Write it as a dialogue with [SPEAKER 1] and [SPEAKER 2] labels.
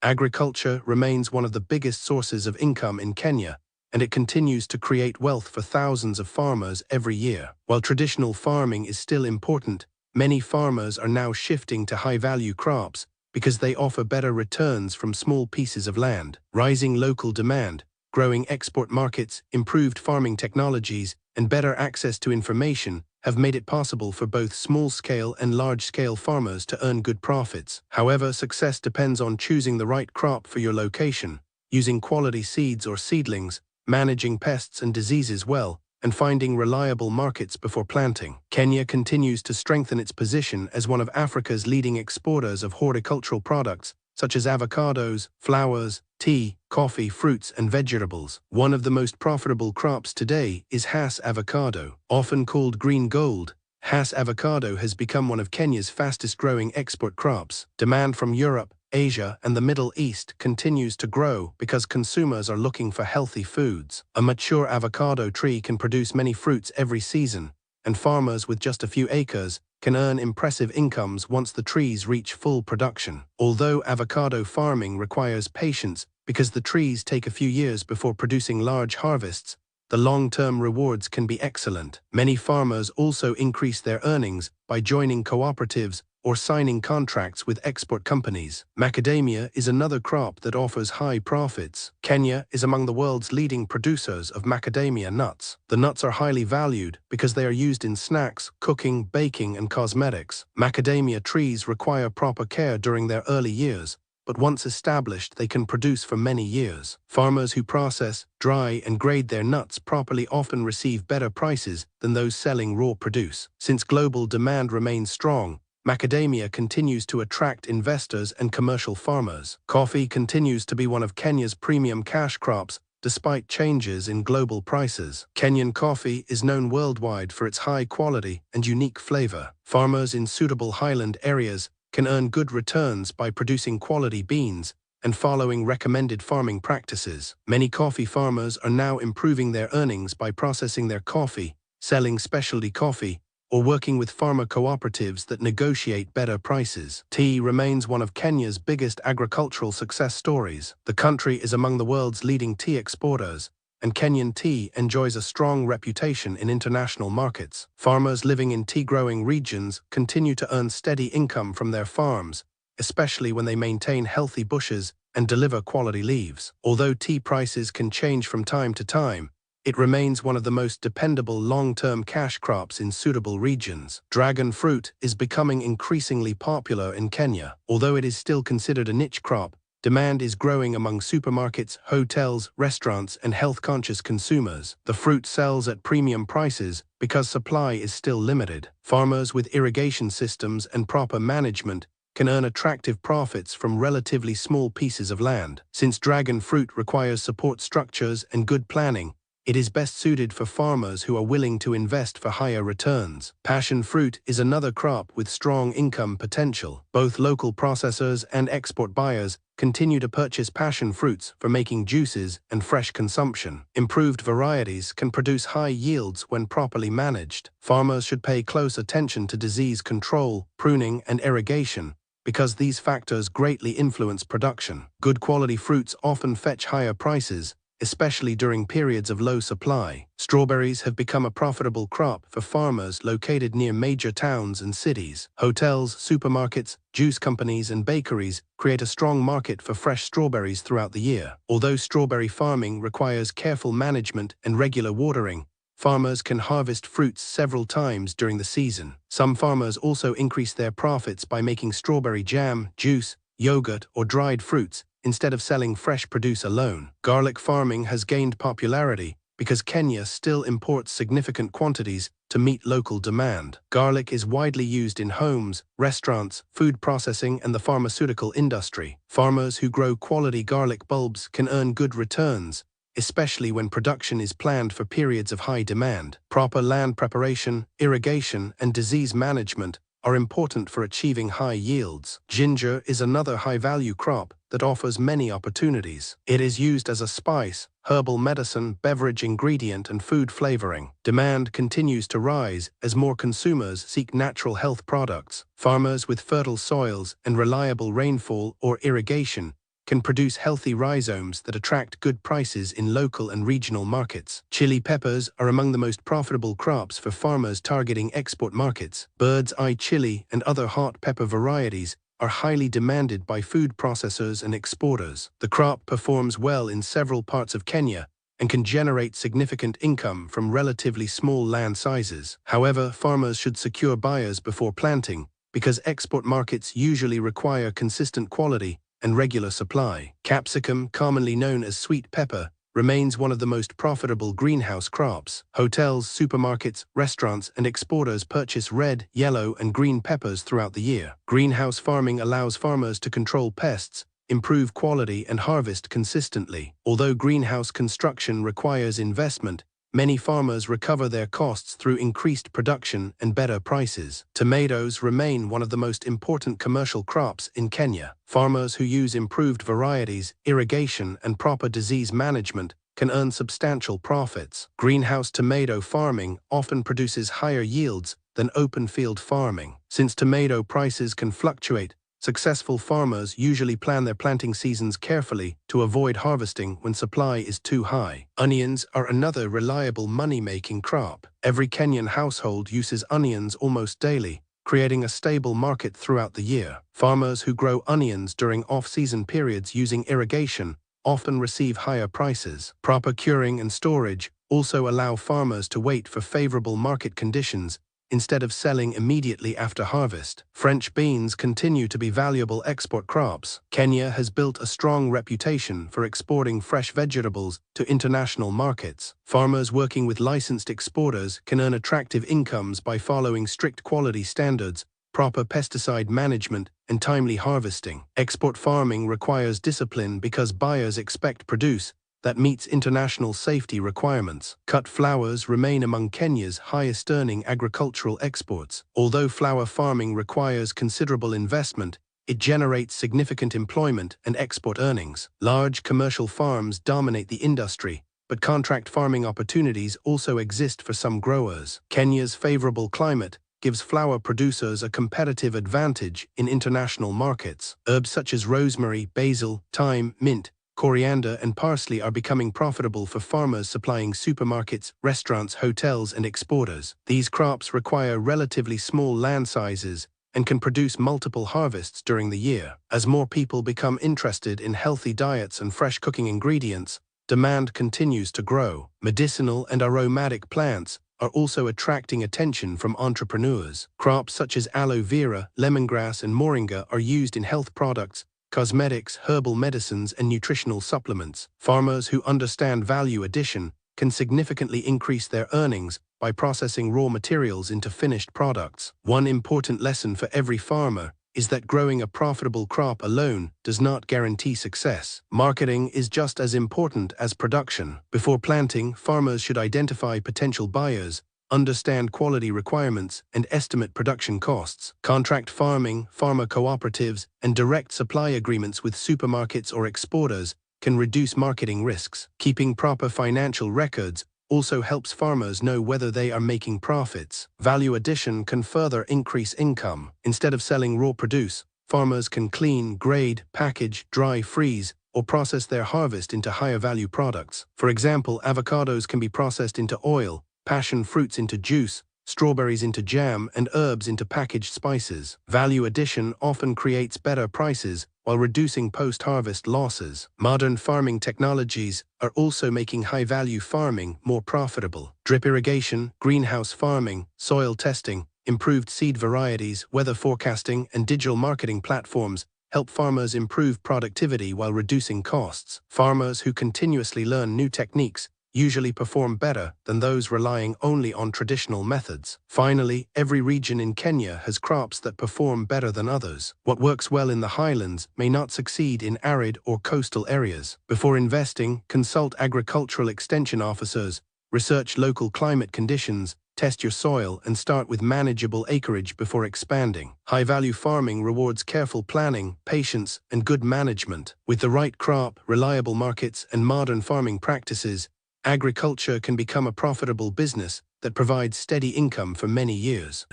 [SPEAKER 1] Agriculture remains one of the biggest sources of income in Kenya, and it continues to create wealth for thousands of farmers every year. While traditional farming is still important, many farmers are now shifting to high-value crops because they offer better returns from small pieces of land. Rising local demand, growing export markets, improved farming technologies, and better access to information have made it possible for both small-scale and large-scale farmers to earn good profits. However, success depends on choosing the right crop for your location, using quality seeds or seedlings, managing pests and diseases well, and finding reliable markets before planting. Kenya continues to strengthen its position as one of Africa's leading exporters of horticultural products, such as avocados, flowers, tea, coffee, fruits, and vegetables. One of the most profitable crops today is Hass avocado. Often called green gold, Hass avocado has become one of Kenya's fastest-growing export crops. Demand from Europe, Asia, and the Middle East continues to grow because consumers are looking for healthy foods. A mature avocado tree can produce many fruits every season, and farmers with just a few acres can earn impressive incomes once the trees reach full production. Although avocado farming requires patience because the trees take a few years before producing large harvests, the long-term rewards can be excellent. Many farmers also increase their earnings by joining cooperatives or signing contracts with export companies. Macadamia is another crop that offers high profits. Kenya is among the world's leading producers of macadamia nuts. The nuts are highly valued because they are used in snacks, cooking, baking, and cosmetics. Macadamia trees require proper care during their early years, but once established, they can produce for many years. Farmers who process, dry, and grade their nuts properly often receive better prices than those selling raw produce. Since global demand remains strong, macadamia continues to attract investors and commercial farmers. Coffee continues to be one of Kenya's premium cash crops, despite changes in global prices. Kenyan coffee is known worldwide for its high quality and unique flavor. Farmers in suitable highland areas can earn good returns by producing quality beans and following recommended farming practices. Many coffee farmers are now improving their earnings by processing their coffee, selling specialty coffee, or working with farmer cooperatives that negotiate better prices. Tea remains one of Kenya's biggest agricultural success stories. The country is among the world's leading tea exporters, and Kenyan tea enjoys a strong reputation in international markets. Farmers living in tea-growing regions continue to earn steady income from their farms, especially when they maintain healthy bushes and deliver quality leaves. Although tea prices can change from time to time, it remains one of the most dependable long-term cash crops in suitable regions. Dragon fruit is becoming increasingly popular in Kenya. Although it is still considered a niche crop, demand is growing among supermarkets, hotels, restaurants, and health-conscious consumers. The fruit sells at premium prices because supply is still limited. Farmers with irrigation systems and proper management can earn attractive profits from relatively small pieces of land. Since dragon fruit requires support structures and good planning, it is best suited for farmers who are willing to invest for higher returns. Passion fruit is another crop with strong income potential. Both local processors and export buyers continue to purchase passion fruits for making juices and fresh consumption. Improved varieties can produce high yields when properly managed. Farmers should pay close attention to disease control, pruning, and irrigation, because these factors greatly influence production. Good quality fruits often fetch higher prices, especially during periods of low supply. Strawberries have become a profitable crop for farmers located near major towns and cities. Hotels, supermarkets, juice companies, and bakeries create a strong market for fresh strawberries throughout the year. Although strawberry farming requires careful management and regular watering, farmers can harvest fruits several times during the season. Some farmers also increase their profits by making strawberry jam, juice, yogurt, or dried fruits, instead of selling fresh produce alone. Garlic farming has gained popularity because Kenya still imports significant quantities to meet local demand. Garlic is widely used in homes, restaurants, food processing, and the pharmaceutical industry. Farmers who grow quality garlic bulbs can earn good returns, especially when production is planned for periods of high demand. Proper land preparation, irrigation, and disease management are important for achieving high yields. Ginger is another high-value crop that offers many opportunities. It is used as a spice, herbal medicine, beverage ingredient, and food flavoring. Demand continues to rise as more consumers seek natural health products. Farmers with fertile soils and reliable rainfall or irrigation can produce healthy rhizomes that attract good prices in local and regional markets. Chili peppers are among the most profitable crops for farmers targeting export markets. Bird's eye chili and other hot pepper varieties are highly demanded by food processors and exporters. The crop performs well in several parts of Kenya and can generate significant income from relatively small land sizes. However, farmers should secure buyers before planting because export markets usually require consistent quality and regular supply. Capsicum, commonly known as sweet pepper, remains one of the most profitable greenhouse crops. Hotels, supermarkets, restaurants, and exporters purchase red, yellow, and green peppers throughout the year. Greenhouse farming allows farmers to control pests, improve quality, and harvest consistently. Although greenhouse construction requires investment, many farmers recover their costs through increased production and better prices. Tomatoes remain one of the most important commercial crops in Kenya. Farmers who use improved varieties, irrigation, and proper disease management can earn substantial profits. Greenhouse tomato farming often produces higher yields than open field farming. Since tomato prices can fluctuate, successful farmers usually plan their planting seasons carefully to avoid harvesting when supply is too high. Onions are another reliable money-making crop. Every Kenyan household uses onions almost daily, creating a stable market throughout the year. Farmers who grow onions during off-season periods using irrigation often receive higher prices. Proper curing and storage also allow farmers to wait for favorable market conditions instead of selling immediately after harvest. French beans continue to be valuable export crops. Kenya has built a strong reputation for exporting fresh vegetables to international markets. Farmers working with licensed exporters can earn attractive incomes by following strict quality standards, proper pesticide management, and timely harvesting. Export farming requires discipline because buyers expect produce that meets international safety requirements. Cut flowers remain among Kenya's highest-earning agricultural exports. Although flower farming requires considerable investment, it generates significant employment and export earnings. Large commercial farms dominate the industry, but contract farming opportunities also exist for some growers. Kenya's favorable climate gives flower producers a competitive advantage in international markets. Herbs such as rosemary, basil, thyme, mint, coriander, and parsley are becoming profitable for farmers supplying supermarkets, restaurants, hotels, and exporters. These crops require relatively small land sizes and can produce multiple harvests during the year. As more people become interested in healthy diets and fresh cooking ingredients, demand continues to grow. Medicinal and aromatic plants are also attracting attention from entrepreneurs. Crops such as aloe vera, lemongrass, and moringa are used in health products, cosmetics, herbal medicines, and nutritional supplements. Farmers who understand value addition can significantly increase their earnings by processing raw materials into finished products. One important lesson for every farmer is that growing a profitable crop alone does not guarantee success. Marketing is just as important as production. Before planting, farmers should identify potential buyers, understand quality requirements, and estimate production costs. Contract farming, farmer cooperatives, and direct supply agreements with supermarkets or exporters can reduce marketing risks. Keeping proper financial records also helps farmers know whether they are making profits. Value addition can further increase income. Instead of selling raw produce, farmers can clean, grade, package, dry, freeze, or process their harvest into higher value products. For example, avocados can be processed into oil, passion fruits into juice, strawberries into jam, and herbs into packaged spices. Value addition often creates better prices while reducing post-harvest losses. Modern farming technologies are also making high-value farming more profitable. Drip irrigation, greenhouse farming, soil testing, improved seed varieties, weather forecasting, and digital marketing platforms help farmers improve productivity while reducing costs. Farmers who continuously learn new techniques usually perform better than those relying only on traditional methods. Finally, every region in Kenya has crops that perform better than others. What works well in the highlands may not succeed in arid or coastal areas. Before investing, consult agricultural extension officers, research local climate conditions, test your soil, and start with manageable acreage before expanding. High-value farming rewards careful planning, patience, and good management. With the right crop, reliable markets, and modern farming practices, agriculture can become a profitable business that provides steady income for many years.